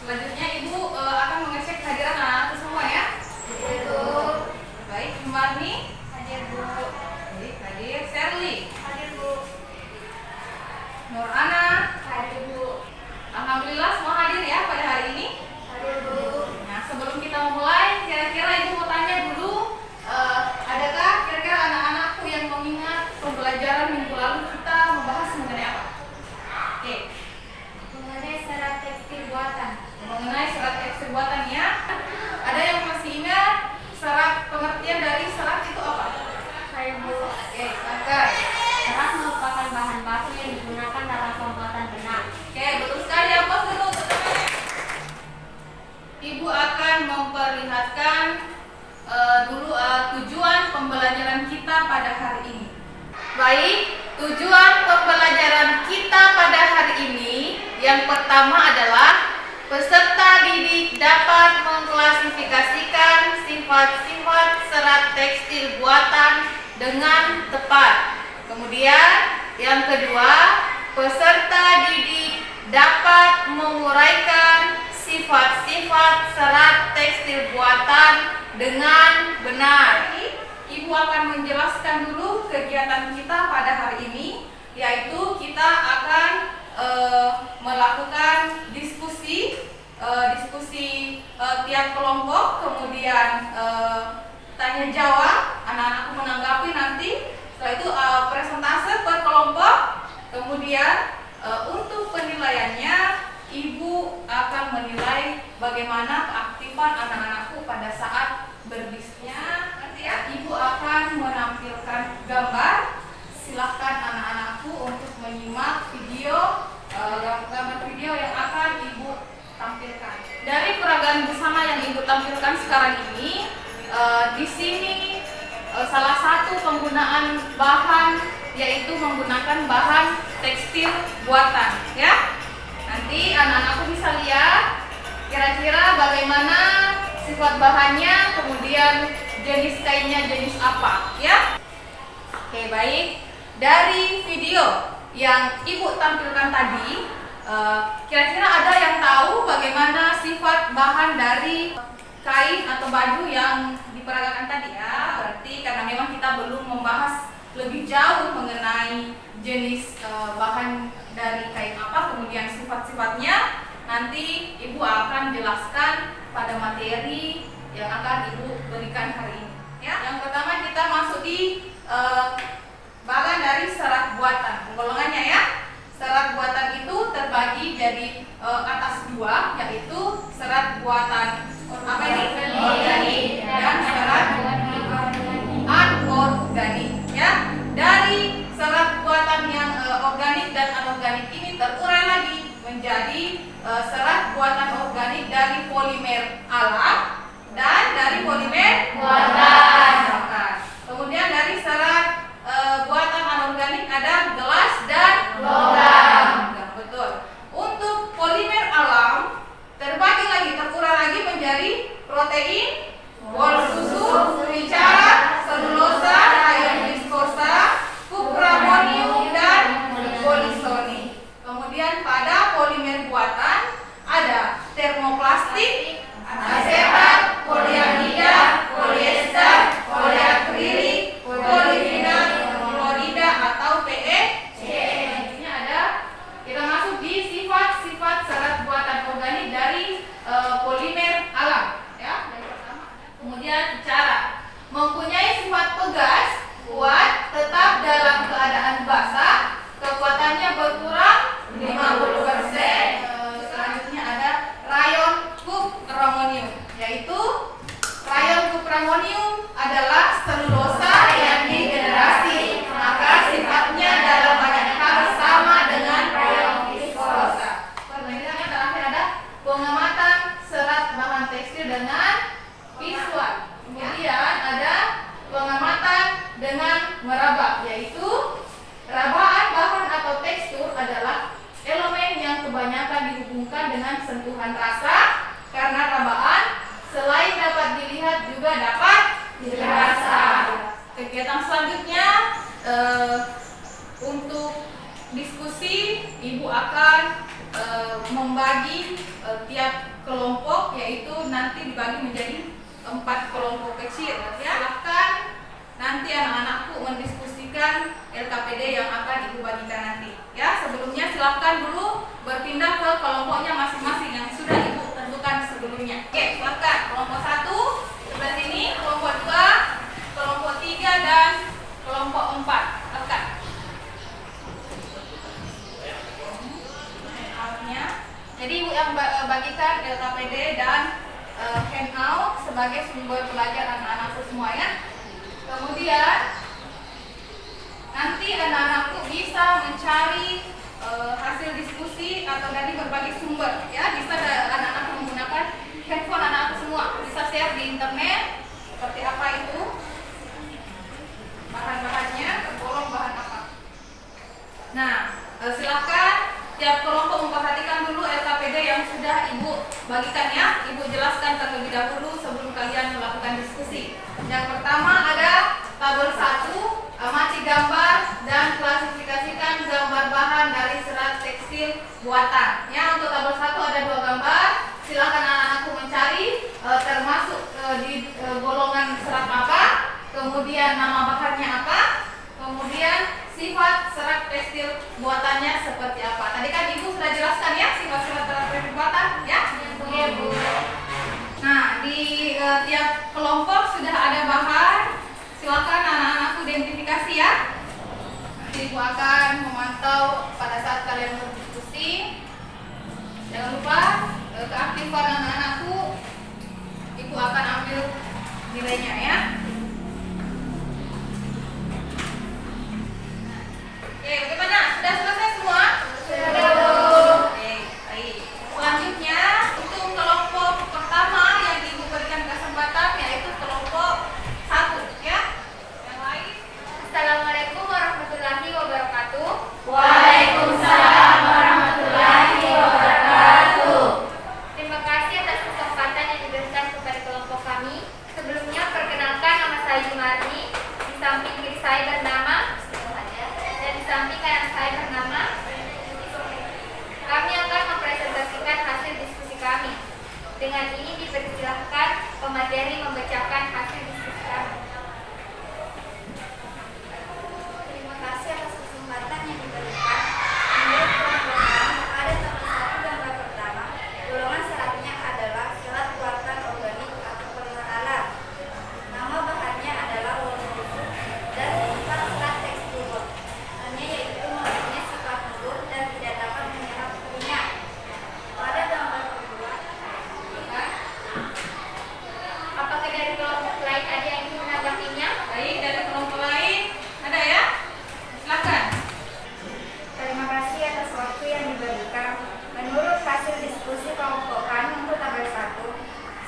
Selanjutnya Ibu akan mengecek kehadiran anak-anak semua ya. Ibu. Baik, Marni. Hadir, Bu. Baik, hadir. Sherly. Hadir, Bu. Nur Ana. Hadir, Bu. Alhamdulillah semua hadir ya pada hari ini. Hadir, Bu. Nah, sebelum kita memulai, kira-kira Ibu mau tanya dulu, adakah kira-kira anak-anakku yang mengingat pembelajaran minggu lalu kita membahas mengenai apa? Oke, Mengenai serat tekstil buatan. mengenai serat tekstil buatan ya. Ada yang masih ingat serat, pengertian dari serat itu apa? Saya, Bu. Oke, silakan. Serat merupakan bahan baku yang digunakan dalam pembuatan benang. Oke, betul sekali ya, Bos. Dulu teman-teman. Ibu akan memperlihatkan dulu tujuan pembelajaran kita pada hari ini. Baik, tujuan pembelajaran kita pada hari ini yang pertama adalah peserta didik dapat mengklasifikasikan sifat-sifat serat tekstil buatan dengan tepat. Kemudian yang kedua, peserta didik dapat menguraikan sifat-sifat serat tekstil buatan dengan benar. Ibu akan menjelaskan dulu kegiatan kita pada hari ini, yaitu kita akan melakukan diskusi tiap kelompok, kemudian tanya jawab, anak-anakku menanggapi nanti. Setelah itu presentase per kelompok, kemudian untuk penilaiannya Ibu akan menilai bagaimana keaktifan anak-anakku pada saat berbisnisnya. Nanti ya, Ibu akan menampilkan gambar. Silahkan anak-anakku untuk menyimak video, gambar video yang akan Ibu tampilkan. Dari peragaan busana yang Ibu tampilkan sekarang ini, di sini salah satu penggunaan bahan yaitu menggunakan bahan tekstil buatan, ya. Nanti anak-anakku bisa lihat kira-kira bagaimana sifat bahannya, kemudian jenis kainnya jenis apa, ya. Oke, baik. Dari video yang Ibu tampilkan tadi, kira-kira ada yang tahu bagaimana sifat bahan dari kain atau baju yang diperagakan tadi ya? Berarti karena memang kita belum membahas lebih jauh mengenai jenis bahan dari kain apa, kemudian sifat-sifatnya, nanti Ibu akan jelaskan pada materi yang akan Ibu berikan hari ini. Ya, yang pertama kita masuk di bagian dari serat buatan, penggolongannya ya. Serat buatan itu terbagi dari atas dua, yaitu serat buatan apa ini? Organik dan serat anorganik. Ya, dari serat buatan yang organik dan anorganik ini terurai lagi menjadi serat buatan organik dari polimer alam dan dari polimer buatan. Kemudian dari serat buatan anorganik ada gelas dan logam. Betul. Untuk polimer alam terbagi lagi, terurai lagi menjadi protein, wol susu, bicara, selulosa, ion viskosa, kupramonium dan polisoni. Kemudian pada polimer buatan ada termoplastik, asetat, poliamida, polyester, poliakrilik, polivinil, klorida atau PEC. Selanjutnya ada, kita masuk di sifat-sifat serat buatan organik dari polimer alam. Ya, dari pertama. Kemudian cara mempunyai sifat pegas, kuat, tetap dalam keadaan basah, kekuatannya berkurang 50%. Selanjutnya ada rayon kupramonium, yaitu rayon kupramonium adalah selulosa yang degenerasi, maka sifatnya dalam banyak hal sama dengan rayon viskosa. Pertanyaan yang terakhir ada pengamatan serat bahan tekstil dengan visual. Kemudian ada pengamatan dengan meraba, yaitu rabaan bahan atau tekstur adalah elemen yang kebanyakan dihubungkan dengan sentuhan rasa, karena rabaan selain dapat dilihat juga dapat dirasa. Kegiatan selanjutnya untuk diskusi, Ibu akan membagi tiap kelompok, yaitu nanti dibagi menjadi 4 kelompok kecil. Ya, silahkan nanti anak-anakku mendiskusikan LKPD yang akan ibu bagikan nanti. Ya, sebelumnya silahkan dulu berpindah ke kelompoknya masing-masing yang sudah ibu tentukan sebelumnya. Oke, silahkan kelompok 1 sebelah sini, kelompok 2, kelompok 3 dan kelompok 4. Silahkan. Jadi ibu yang bagikan LKPD dan handout sebagai sumber belajar anak-anakku semua ya. Kemudian nanti anak-anakku bisa mencari hasil diskusi atau dari berbagai sumber ya. Bisa anak-anak menggunakan handphone anak-anakku semua. Bisa share di internet seperti apa itu bahan-bahannya, tergolong bahan apa. Nah, silakan tiap kelompok memperhatikan dulu LKPD yang sudah ibu bagikan ya. Ibu jelaskan terlebih dahulu sebelum kalian melakukan diskusi. Yang pertama ada tabel 1, amati gambar dan klasifikasikan gambar bahan dari serat tekstil buatan. Ya, untuk tabel 1 ada 2 gambar. Silakan anak-anakku mencari termasuk di golongan serat apa, kemudian nama bahannya apa, kemudian sifat serat tekstil buatannya seperti apa. Tadi kan ibu sudah jelaskan ya sifat-sifat serat tekstil buatan ya. Iya bu. Nah, di tiap kelompok sudah ada bahan. Silakan anak-anakku identifikasi ya. Nanti ibu akan memantau pada saat kalian berdiskusi. Jangan lupa keaktifan anak-anakku ibu akan ambil nilainya ya. Oke, bagaimana? Sudah selesai semua? Sudah. Oke, baik. Selanjutnya untuk kelompok pertama yang ibu berikan kesempatan yaitu kelompok 1 ya. Yang lain. Assalamualaikum warahmatullahi wabarakatuh. Waalaikumsalam warahmatullahi wabarakatuh. Terima kasih atas kesempatan yang diberikan kepada kelompok kami. Sebelumnya perkenalkan, nama saya Jumarni. Di samping diri saya bernama dan di samping kanan saya bernama. Kami akan mempresentasikan hasil diskusi kami. Dengan ini dipersilahkan pemateri membacakan hasil diskusi kami. Terima kasih atas kesempatan yang diberikan. Menurut kelompok kami ada tabel 1 gambar pertama. Golongan seratnya adalah serat buatan organik atau polimer alam. Nama bahannya adalah wol susu dan sifat serat tekstil buatannya yaitu mempunyai sifat lembut dan tidak dapat menyerap minyak. Pada gambar kedua, Apakah dari kelompok lain ada yang ingin menanggapinya? Baik, dari kelompok lain ada ya? Silakan. terima kasih atas waktu yang diberikan. Menurut hasil diskusi kelompok kami untuk tabel 1,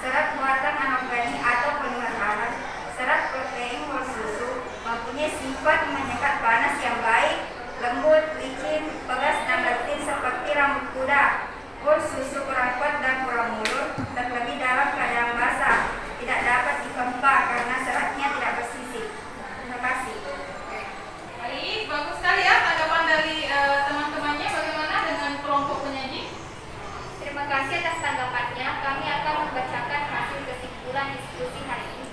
serat buatan anorganik atau polimer alam, serat protein wol susu mempunyai sifat menyekat panas yang baik, lembut, licin, pegas dan letih seperti rambut kuda. Wol susu kurang kuat dan kurang mulus, terlebih dalam keadaan basah, tidak dapat dikempa karena seratnya tidak bersisik. Terima kasih. Baik, bagus sekali ya tanggapan dari teman-temannya. Bagaimana dengan kelompok penyaji? Terima kasih atas tanggapannya. Kami akan membacakan hasil kesimpulan diskusi hari ini.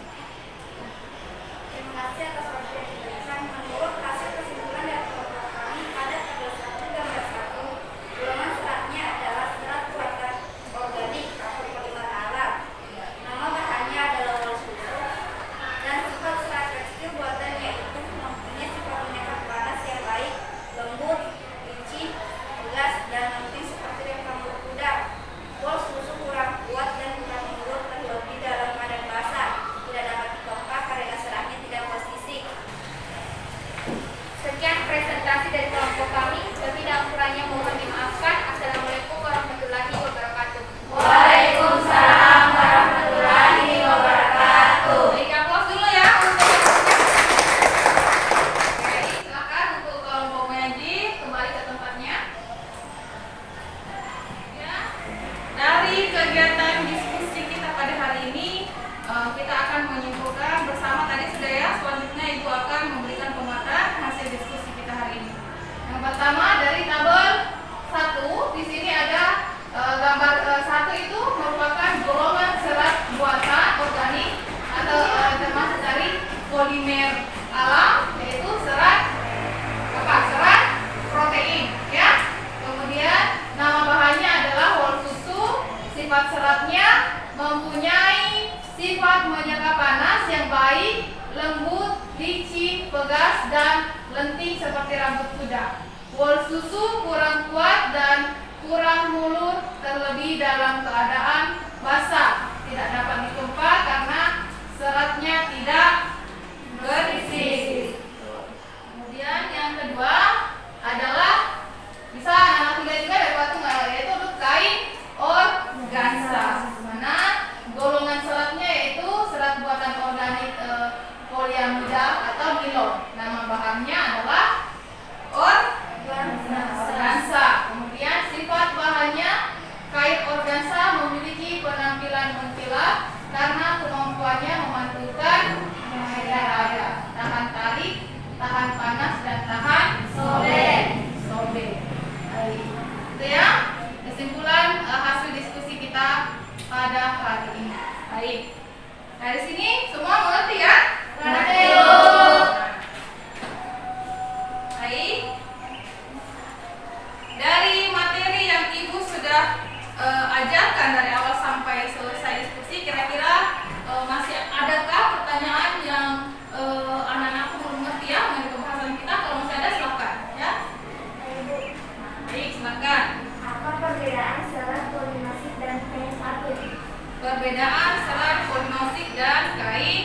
Terima kasih atas waktu yang diberikan. Menurut hasil kesimpulan dari kelompok kami ada tabel 1 gambar 1. Golongan seratnya adalah serat buatan organik atau polimer alam. Nama bahannya adalah wol susu dan sifat serat tekstil buatan yaitu mempunyai sifat menyekat panas yang baik, lembut, licin, tegas dan lentik seperti rambut kuda. Wol susu kurang kuat dan kurang mulus terlebih dalam keadaan basah, tidak dapat dikempa karena seratnya tidak bersisik. Sekian presentasi dari kelompok kami. Lebih dan kurangnya mohon dimaafkan. Assalamualaikum warahmatullahi wabarakatuh. Waalaikumsalam warahmatullahi wabarakatuh. Baik, aplaus dulu ya untuk. Oke, silakan untuk kelompok penyaji kembali ke tempatnya. Ya. Dari kegiatan diskusi kita pada hari ini, kita akan menyimpulkan bersama tadi sudah ya. Selanjutnya ibu akan memberikan pemaparan hasil diskusi kita hari ini. Yang pertama dari tabel 1, di sini ada polimer alam, yaitu serat protein, ya. Kemudian nama bahannya adalah wol susu. Sifat seratnya mempunyai sifat menyerap panas yang baik, lembut, licin, pegas, dan lentik seperti rambut kuda. Wol susu kurang kuat dan kurang mulur, terlebih dalam keadaan basah. Tidak dapat ditempa karena seratnya tidak berisi. Kemudian yang kedua adalah bisa anak kuliah juga dari waktu yaitu untuk kain organza. Mana golongan seratnya yaitu serat buatan organik poliamida atau nilon. Nama bahannya adalah organza. Kemudian sifat bahannya kain organza memiliki penampilan mengkilap karena kemampuannya memantulkan cahaya, tahan tarik, tahan panas, dan tahan sobek. Baik. Itu ya kesimpulan hasil diskusi kita pada hari ini. Baik. Dari sini semua mengerti ya? Mengerti. Baik. Dari materi yang Ibu sudah ajarkan dari awal sampai selesai diskusi, kira-kira masih adakah pertanyaan yang anak-anak belum mengerti ya mengenai pembahasan kita? Kalau masih ada silakan ya. Baik, silakan. Apa perbedaan serat polinosik dan kain katun? Perbedaan serat polinosik dan kain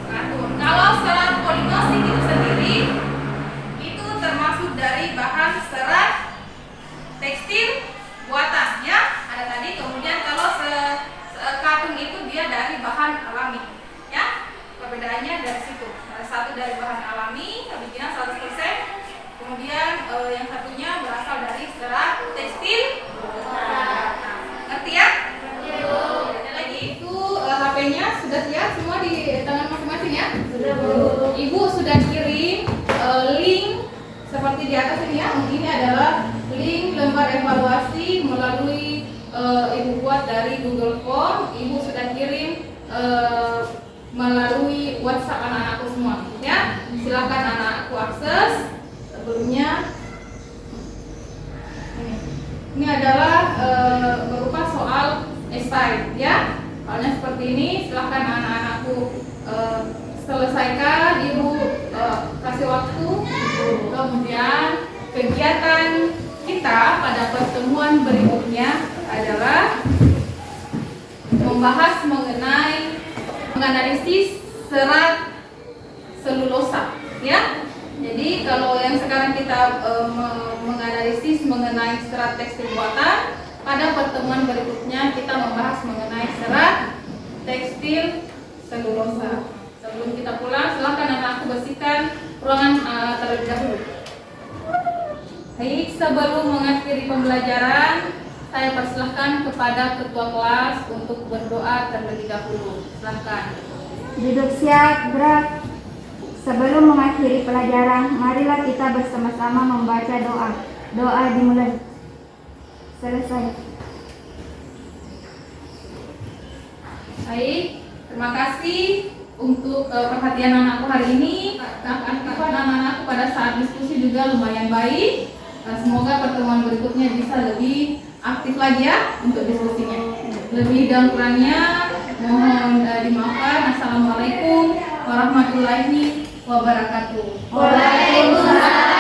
katun. Kalau serat polinosik itu sendiri itu termasuk dari bahan serat tekstil buatan ya. Ada tadi. Kemudian kalau katun itu dia dari bahan alami ya. Perbedaannya dari situ. Satu dari bahan alami, bikinan 100%. Kemudian yang satunya berasal dari serat tekstil. Ngerti ya? Ada lagi itu HP-nya sudah siap semua di tangan masing-masing ya? Sudah, Bu. Ibu sudah kirim link seperti di atas ini ya. Ini adalah link lembar evaluasi melalui Ibu buat dari Google Form. Ibu sudah kirim melalui WhatsApp anak-anakku semua ya. Silakan anak-anakku akses. Sebelumnya ini adalah berupa soal esai ya. Soalnya seperti ini, silahkan anak-anakku selesaikan. Ibu kasih waktu. Kemudian kegiatan kita pada pertemuan berikutnya adalah membahas mengenai menganalisis serat selulosa ya. Jadi kalau yang sekarang kita menganalisis mengenai serat tekstil buatan, pada pertemuan berikutnya kita membahas mengenai serat tekstil selulosa. Sebelum kita pulang, silakan anakku bersihkan ruangan terlebih dahulu. Baik, sebelum mengakhiri pembelajaran, saya persilahkan kepada ketua kelas untuk berdoa terlebih dahulu. Silakan. Duduk siap, gerak. Sebelum mengakhiri pelajaran, marilah kita bersama-sama membaca doa. Doa dimulai. Selesai. Baik, terima kasih untuk perhatian anakku hari ini. Anak-anakku pada saat diskusi juga lumayan baik. Semoga pertemuan berikutnya bisa lebih aktif lagi ya untuk diskusinya. Lebih dan kurangnya mohon dimaafkan. Assalamualaikum warahmatullahi wabarakatuh. Waalaikumsalam.